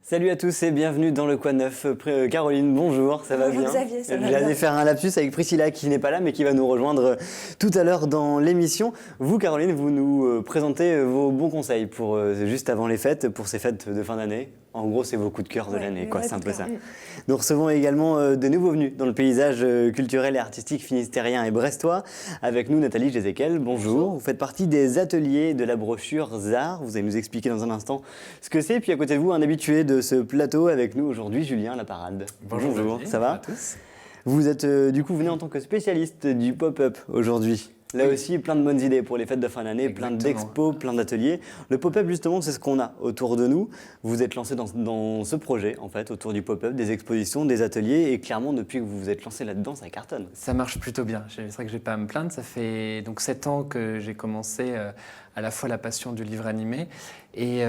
Salut à tous et bienvenue dans le Quoi de Neuf. Caroline, bonjour, ça va bien? Bonjour Xavier, ça va bien. J'allais faire un lapsus avec Priscilla qui n'est pas là mais qui va nous rejoindre tout à l'heure dans l'émission. Vous, Caroline, vous nous présentez vos bons conseils pour juste avant les fêtes, pour ces fêtes de fin d'année. En gros, c'est vos coups de cœur de l'année, quoi. C'est un peu ça. Nous recevons également de nouveaux venus dans le paysage culturel et artistique finistérien et brestois. Avec nous, Nathalie Jézéquel, bonjour. Vous faites partie des ateliers de la brochure ZAR. Vous allez nous expliquer dans un instant ce que c'est. Puis à côté de vous, un habitué de ce plateau avec nous aujourd'hui, Julien Laparade. Bonjour, ça va? À tous. Vous êtes du coup venu en tant que spécialiste du pop-up aujourd'hui. Là aussi, plein de bonnes idées pour les fêtes de fin d'année, plein d'expos, plein d'ateliers. Le pop-up, justement, c'est ce qu'on a autour de nous. Vous êtes lancé dans ce projet, en fait, autour du pop-up, des expositions, des ateliers. Et clairement, depuis que vous vous êtes lancé là-dedans, ça cartonne. Ça marche plutôt bien. C'est vrai que je n'ai pas à me plaindre. Ça fait donc 7 ans que j'ai commencé à la fois la passion du livre animé et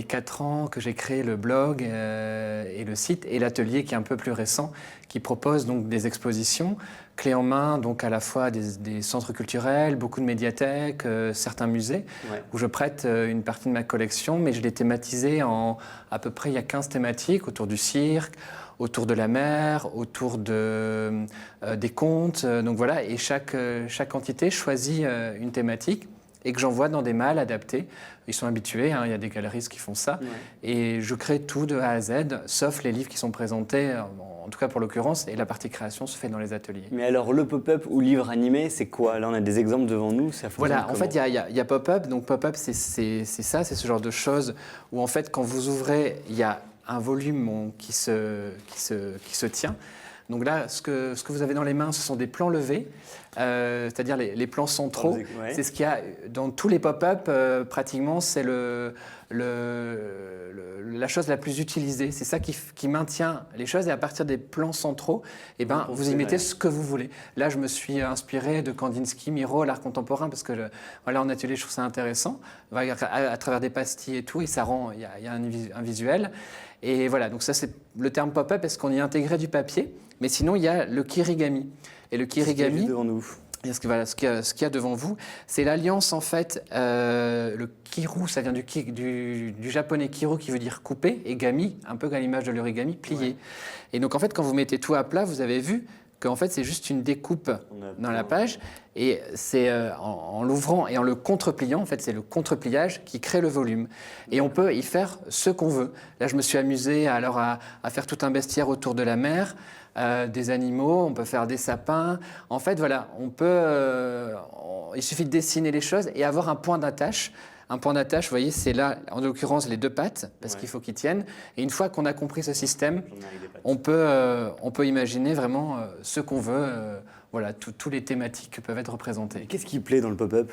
4 ans que j'ai créé le blog et le site et l'atelier qui est un peu plus récent, qui propose donc des expositions clés en main, donc à la fois des centres culturels, beaucoup de médiathèques, certains musées, où je prête une partie de ma collection, mais je l'ai thématisé en à peu près il y a 15 thématiques autour du cirque, autour de la mer, autour des contes. Donc voilà, et chaque entité choisit une thématique et que j'envoie dans des malles adaptés. Ils sont habitués, il y a des galeristes qui font ça. Et je crée tout de A à Z, sauf les livres qui sont présentés, en tout cas pour l'occurrence, et la partie création se fait dans les ateliers. Mais alors, le pop-up ou livre animé, c'est quoi? Là, on a des exemples devant nous. Ça voilà, en fait, il y a pop-up. Donc pop-up, c'est ça, c'est ce genre de choses où en fait, quand vous ouvrez, il y a un volume qui se tient. Donc là, ce que vous avez dans les mains, ce sont des plans levés, c'est-à-dire les plans centraux. C'est ce qu'il y a dans tous les pop-up, pratiquement, c'est la chose la plus utilisée. C'est ça qui maintient les choses. Et à partir des plans centraux, vous y mettez ce que vous voulez. Là, je me suis inspiré de Kandinsky, Miro, l'art contemporain, parce que en atelier, je trouve ça intéressant, à travers des pastilles et tout, et ça rend, il y a un visuel. Et voilà, donc ça c'est le terme pop-up, est-ce qu'on y intégrait du papier? Mais sinon, il y a le kirigami. Et le kirigami, devant nous. Ce qu'il y a devant vous, c'est l'alliance en fait, le kiru, ça vient du japonais kiru qui veut dire couper, et gami, un peu à l'image de l'origami, plié. Ouais. Et donc en fait, quand vous mettez tout à plat, vous avez vu qu'en fait c'est juste une découpe dans la page, et c'est en l'ouvrant et en le contre-pliant, en fait c'est le contre-pliage qui crée le volume. Et on peut y faire ce qu'on veut. Là je me suis amusé alors à faire tout un bestiaire autour de la mer, des animaux, on peut faire des sapins. En fait voilà, il suffit de dessiner les choses et avoir un point d'attache. Un point d'attache, vous voyez, c'est là, en l'occurrence, les deux pattes, parce qu'il faut qu'ils tiennent. Et une fois qu'on a compris ce système, on peut imaginer vraiment ce qu'on veut. Voilà, toutes les thématiques peuvent être représentées. Qu'est-ce qui plaît dans le pop-up?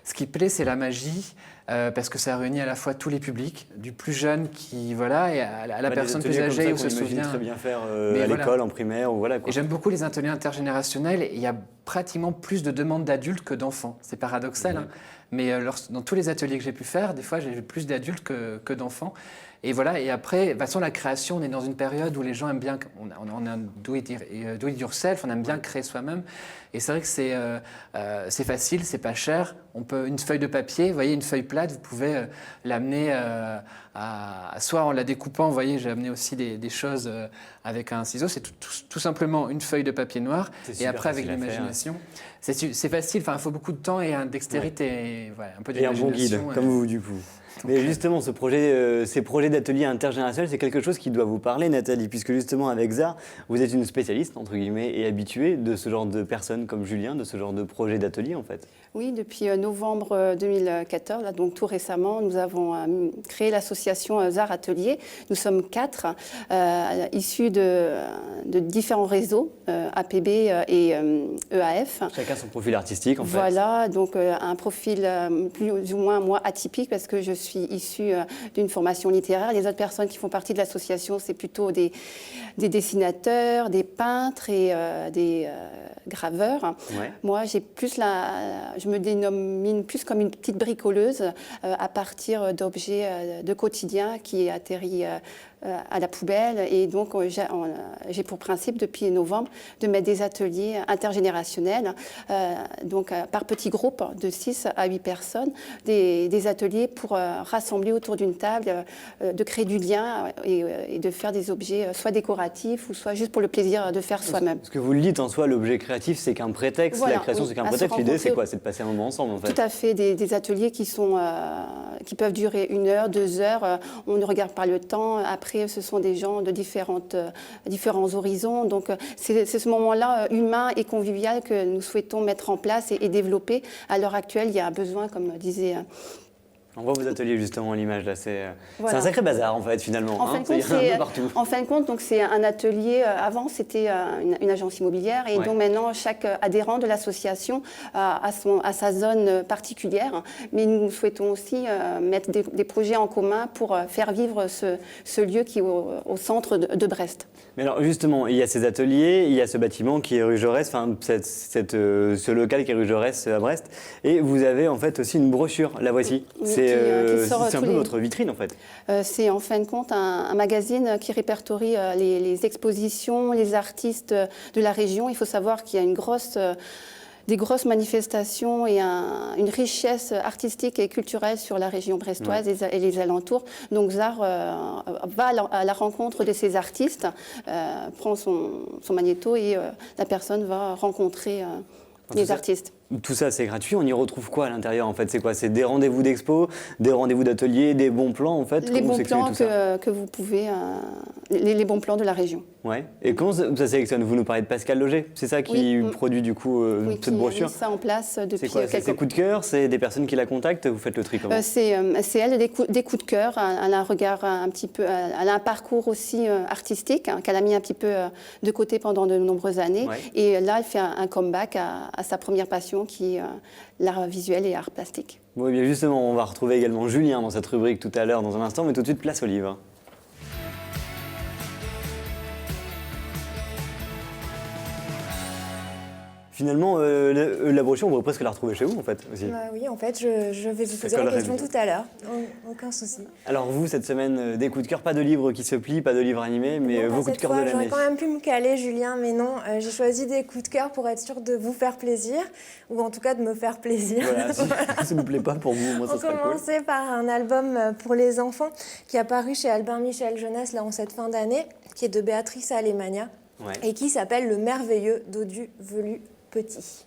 Ce qui plaît, c'est la magie, parce que ça réunit à la fois tous les publics, du plus jeune qui, voilà, et à la personne plus âgée où se souvient. Très bien faire à l'école, en primaire, ou voilà quoi. Et j'aime beaucoup les ateliers intergénérationnels. Il y a pratiquement plus de demandes d'adultes que d'enfants. C'est paradoxal, hein. Mais dans tous les ateliers que j'ai pu faire, des fois, j'ai vu plus d'adultes que d'enfants. Et voilà, et après, de toute façon, la création, on est dans une période où les gens aiment bien, on a un do it yourself, on aime bien créer soi-même. Et c'est vrai que c'est facile, c'est pas cher. Une feuille de papier, vous voyez, une feuille plate, vous pouvez l'amener soit en la découpant, vous voyez, j'ai amené aussi des choses avec un ciseau. C'est tout simplement une feuille de papier noir. Et après, avec l'imagination, c'est facile, il faut beaucoup de temps et une dextérité, et voilà, un peu d'imagination. Et un bon guide, comme vous, du coup. Mais justement, ces projets d'ateliers intergénérationnels, c'est quelque chose qui doit vous parler, Nathalie, puisque justement avec ZAR, vous êtes une spécialiste, entre guillemets, et habituée de ce genre de personnes comme Julien, de ce genre de projet d'atelier, en fait. Oui, depuis novembre 2014, là, donc tout récemment, nous avons créé l'association ZAR Atelier. Nous sommes 4, issus de différents réseaux, APB et EAF. Chacun son profil artistique, en fait. Voilà, donc un profil plus ou moins, moi, atypique, parce que je suis issue d'une formation littéraire. Les autres personnes qui font partie de l'association, c'est plutôt des dessinateurs, des peintres et des graveurs. Ouais. Moi, je me dénomine plus comme une petite bricoleuse à partir d'objets de quotidien qui atterrit à la poubelle. Et donc, j'ai pour principe, depuis novembre, de mettre des ateliers intergénérationnels, donc par petits groupes de 6 à 8 personnes, des ateliers pour rassembler autour d'une table, de créer du lien et de faire des objets soit décoratifs ou soit juste pour le plaisir de faire soi-même. Ce que vous le dites en soi, l'objet créatif, c'est qu'un prétexte, Voilà, la création, c'est qu'un à se prétexte. L'idée, c'est rencontrer. quoi? C'est de passer un moment ensemble, en fait. Tout à fait, des ateliers qui peuvent durer 1 heure, 2 heures. On ne regarde pas le temps. Après, ce sont des gens de différents horizons. Donc, c'est ce moment-là humain et convivial que nous souhaitons mettre en place et développer. À l'heure actuelle, il y a un besoin, comme disait... On voit vos ateliers justement à l'image là, c'est Voilà. un sacré bazar en fait finalement. En fin de compte, Il y en a un peu partout. en fin de compte, donc c'est un atelier. Avant, c'était une agence immobilière, et Ouais. donc maintenant, chaque adhérent de l'association a sa zone particulière. Mais nous souhaitons aussi mettre des projets en commun pour faire vivre ce lieu qui est au centre de Brest. Mais alors justement, il y a ces ateliers, il y a ce bâtiment qui est rue Jaurès, enfin ce local qui est rue Jaurès à Brest, et vous avez en fait aussi une brochure. La voici. Oui, C'est qui sort un tous peu les- votre vitrine en fait. C'est en fin de compte un magazine qui répertorie les expositions, les artistes de la région. Il faut savoir qu'il y a des grosses manifestations et une richesse artistique et culturelle sur la région brestoise et les alentours. Donc ZAR va à la rencontre de ces artistes, prend son magnéto et la personne va rencontrer les artistes. Tout ça, c'est gratuit. On y retrouve quoi à l'intérieur en fait? C'est quoi? C'est des rendez-vous d'expo, des rendez-vous d'atelier, des bons plans en fait? Les Comment vous bons sélectionnez plans tout ça? que vous pouvez, les bons plans de la région. Ouais. Et comment ça sélectionne? Vous nous parlez de Pascal Loger, c'est ça qui Oui. produit du coup Oui, cette qui brochure? a mis ça en place C'est depuis quoi? C'est quelques ses coups de cœur? C'est des personnes qui la contactent? Vous faites le tri comment? C'est elle, des coups de cœur. Elle a un regard un petit peu, elle a un parcours aussi artistique qu'elle a mis un petit peu de côté pendant de nombreuses années. Ouais. Et là, elle fait un comeback à sa première passion qui est l'art visuel et art plastique. Oui, bien justement, on va retrouver également Julien dans cette rubrique tout à l'heure, dans un instant, mais tout de suite, place au livre. Finalement, la brochure, on pourrait presque la retrouver chez vous, en fait, aussi. Bah oui, en fait, je vais vous poser la collerait question bien. tout à l'heure. Aucun souci. Alors vous, cette semaine, des coups de cœur, pas de livres qui se plient, pas de livres animés, mais Bon, vos bah, coups de cette cœur de fois, l'année. J'aurais quand même pu me caler, Julien, mais non. J'ai choisi des coups de cœur pour être sûre de vous faire plaisir, ou en tout cas de me faire plaisir. Voilà, si ça ne vous plaît pas pour vous, moi, ça On sera cool. commençait par un album pour les enfants qui est apparu chez Albin Michel Jeunesse là, en cette fin d'année, qui est de Béatrice Alemania, Ouais. et qui s'appelle Le merveilleux dodu velu petit.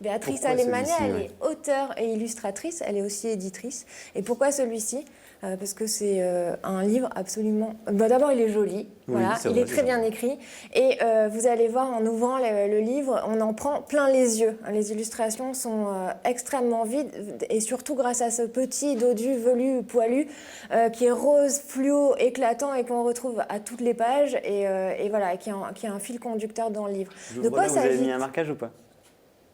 Béatrice Pourquoi Alemania, celui-ci, elle ouais. est auteure et illustratrice, elle est aussi éditrice. Et pourquoi celui-ci Parce que c'est un livre absolument... Bah, d'abord, il est joli, voilà, c'est il vrai, est très c'est bien écrit. Et vous allez voir, en ouvrant le livre, on en prend plein les yeux. Les illustrations sont extrêmement vides, et surtout grâce à ce petit dodu velu, poilu, qui est rose, fluo, éclatant, et qu'on retrouve à toutes les pages, et voilà, qui est un fil conducteur dans le livre. Je De vois là, quoi vous avez mis s'agit-il? un marquage ou pas?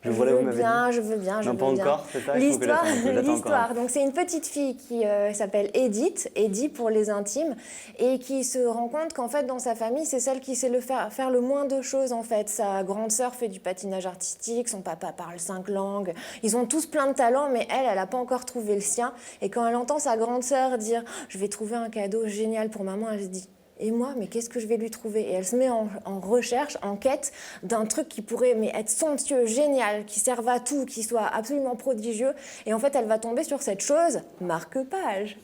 Je Je vois là, vous veux m'avez bien, dit. je veux bien, je Non, veux pas bien. encore, c'est ça, il faut que j'attende un peu, j'attends L'histoire. encore. Donc c'est une petite fille qui s'appelle Edith, Eddie pour les intimes, et qui se rend compte qu'en fait dans sa famille c'est celle qui sait faire le moins de choses en fait. Sa grande sœur fait du patinage artistique, son papa parle 5 langues. Ils ont tous plein de talents, mais elle n'a pas encore trouvé le sien. Et quand elle entend sa grande sœur dire je vais trouver un cadeau génial pour maman, elle se dit et moi, mais qu'est-ce que je vais lui trouver? Et elle se met en recherche, en quête d'un truc qui pourrait être somptueux, génial, qui serve à tout, qui soit absolument prodigieux. Et en fait, elle va tomber sur cette chose, marque-page.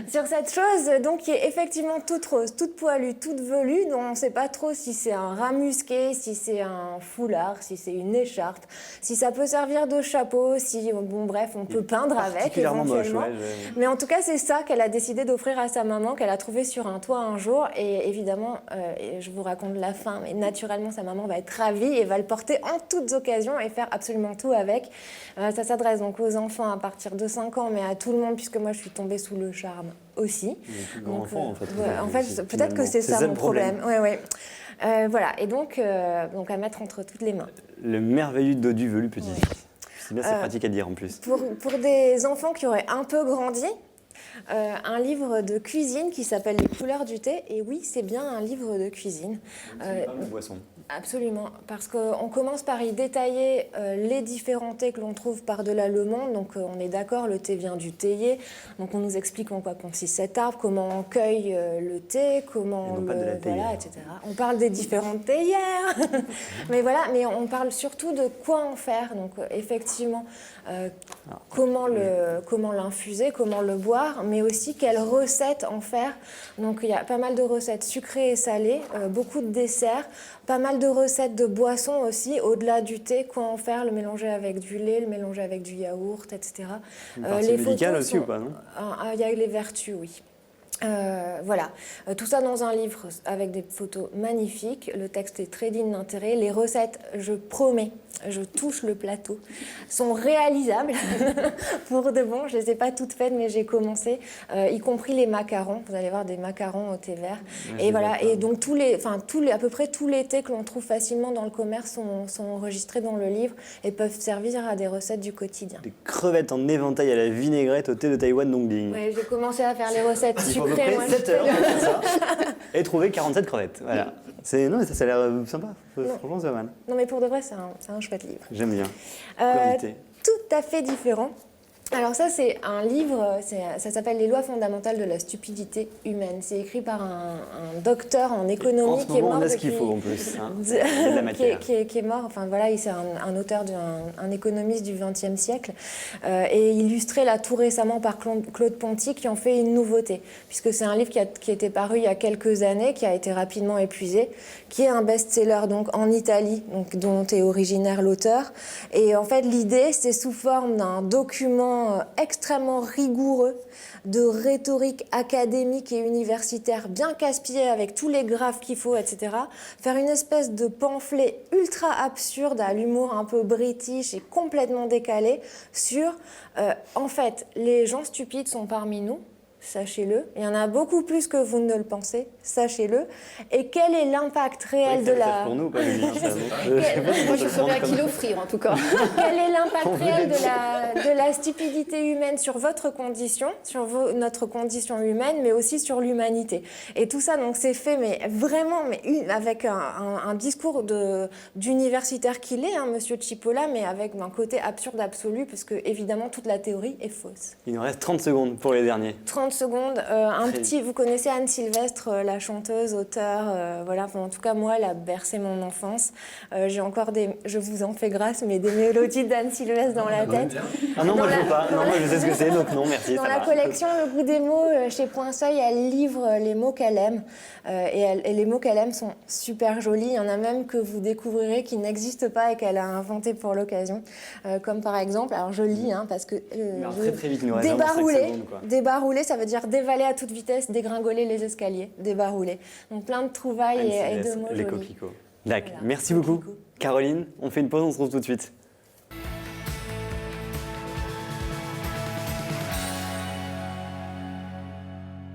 Sur cette chose, donc, qui est effectivement toute rose, toute poilue, toute velue, dont on ne sait pas trop si c'est un rat musqué, si c'est un foulard, si c'est une écharpe, si ça peut servir de chapeau, si, bon bref, on peut peindre avec Particulièrement moche, éventuellement. ouais. Mais en tout cas, c'est ça qu'elle a décidé d'offrir à sa maman, qu'elle a trouvé sur un toit un jour. Et évidemment, et je vous raconte la fin, mais naturellement, sa maman va être ravie et va le porter en toutes occasions et faire absolument tout avec. Ça s'adresse donc aux enfants à partir de 5 ans, mais à tout le monde, puisque moi, je suis tombée sous le charme aussi. Les plus grands Donc, enfants, en fait. ouais, en fait, Finalement. peut-être que c'est ça le mon problème. Ouais, ouais. Voilà, et donc à mettre entre toutes les mains. Le merveilleux dodu velu petit. Ouais. C'est bien, c'est pratique à dire en plus. Pour des enfants qui auraient un peu grandi, un livre de cuisine qui s'appelle Les couleurs du thé. Et oui, c'est bien un livre de cuisine. C'est pas une boisson. Absolument, parce qu'on commence par y détailler les différents thés que l'on trouve par-delà le monde. Donc on est d'accord, le thé vient du théier. Donc on nous explique en quoi consiste cet arbre, comment on cueille le thé, comment pas de la théière. voilà, etc. On parle des différentes théières, mais voilà, mais on parle surtout de quoi en faire. Donc effectivement, comment l'infuser, comment le boire, mais aussi quelles recettes en faire. Donc il y a pas mal de recettes sucrées et salées, beaucoup de desserts, pas mal de recettes de boissons aussi, au-delà du thé, quoi en faire, le mélanger avec du lait, le mélanger avec du yaourt, etc. Une partie médicale aussi ou pas, non? Il y a les vertus, oui. Voilà, tout ça dans un livre avec des photos magnifiques. Le texte est très digne d'intérêt. Les recettes, je promets, je touche le plateau, sont réalisables pour de bon. Je ne les ai pas toutes faites, mais j'ai commencé, y compris les macarons. Vous allez voir des macarons au thé vert. Ouais, et voilà, et donc à peu près tous les thés que l'on trouve facilement dans le commerce sont enregistrés dans le livre et peuvent servir à des recettes du quotidien. Des crevettes en éventail à la vinaigrette au thé de Taïwan Dongling. Ouais, j'ai commencé à faire les recettes Il faut à peu sucrées. près 7 heures pour faire ça et trouver 47 crevettes. Voilà. Non, mais ça a l'air sympa. Franchement, c'est pas mal. Non, mais pour de vrai, c'est un chouette livre. J'aime bien. Tout à fait différent. Alors ça, c'est un livre, ça s'appelle « Les lois fondamentales de la stupidité humaine ». C'est écrit par un docteur en économie En ce qui est moment, mort on a ce qu'il faut en plus. Hein. Il y a de la matière. qui est mort. Enfin voilà, c'est un auteur, un économiste du XXe siècle, et illustré là tout récemment par Claude Ponty, qui en fait une nouveauté, puisque c'est un livre qui était paru il y a quelques années, qui a été rapidement épuisé, qui est un best-seller donc en Italie, donc dont est originaire l'auteur. Et en fait, l'idée, c'est sous forme d'un document extrêmement rigoureux de rhétorique académique et universitaire bien casse-pied avec tous les graphes qu'il faut, etc. Faire une espèce de pamphlet ultra absurde à l'humour un peu british et complètement décalé sur, en fait, les gens stupides sont parmi nous, sachez-le. Il y en a beaucoup plus que vous ne le pensez, sachez-le. Et quel est l'impact réel de la... Pour nous, pas Julien, ça, Moi, je saurais à qui l'offrir, en tout cas. Quel est l'impact réel de la stupidité humaine sur votre condition, sur notre condition humaine, mais aussi sur l'humanité. Et tout ça, donc, c'est fait, mais vraiment, avec un discours d'universitaire qu'il est, hein, Monsieur Cipolla, mais avec un côté absurde absolu, parce que, évidemment, toute la théorie est fausse. Il nous reste 30 secondes pour les derniers. 30 secondes. Vous connaissez Anne Sylvestre, la chanteuse, auteure, voilà. Enfin, en tout cas, moi, elle a bercé mon enfance. J'ai encore je vous en fais grâce, mais des mélodies d'Anne Sylvestre dans la tête. Ah non, moi je veux pas. Non, moi je sais ce que c'est, donc non, merci. Dans la collection Le goût des mots, chez Point Seuil, elle livre les mots qu'elle aime. Et les mots qu'elle aime sont super jolis. Il y en a même que vous découvrirez qui n'existent pas et qu'elle a inventé pour l'occasion. Comme par exemple, alors je lis, hein, parce que... très vite, il nous reste vraiment 5 secondes, quoi. Débarrouler, ça veut dire dévaler à toute vitesse, dégringoler les escaliers, débarrouler. Donc plein de trouvailles et de mots les jolis. coquelicots. D'accord, Voilà. merci beaucoup. Caroline, on fait une pause, on se retrouve tout de suite.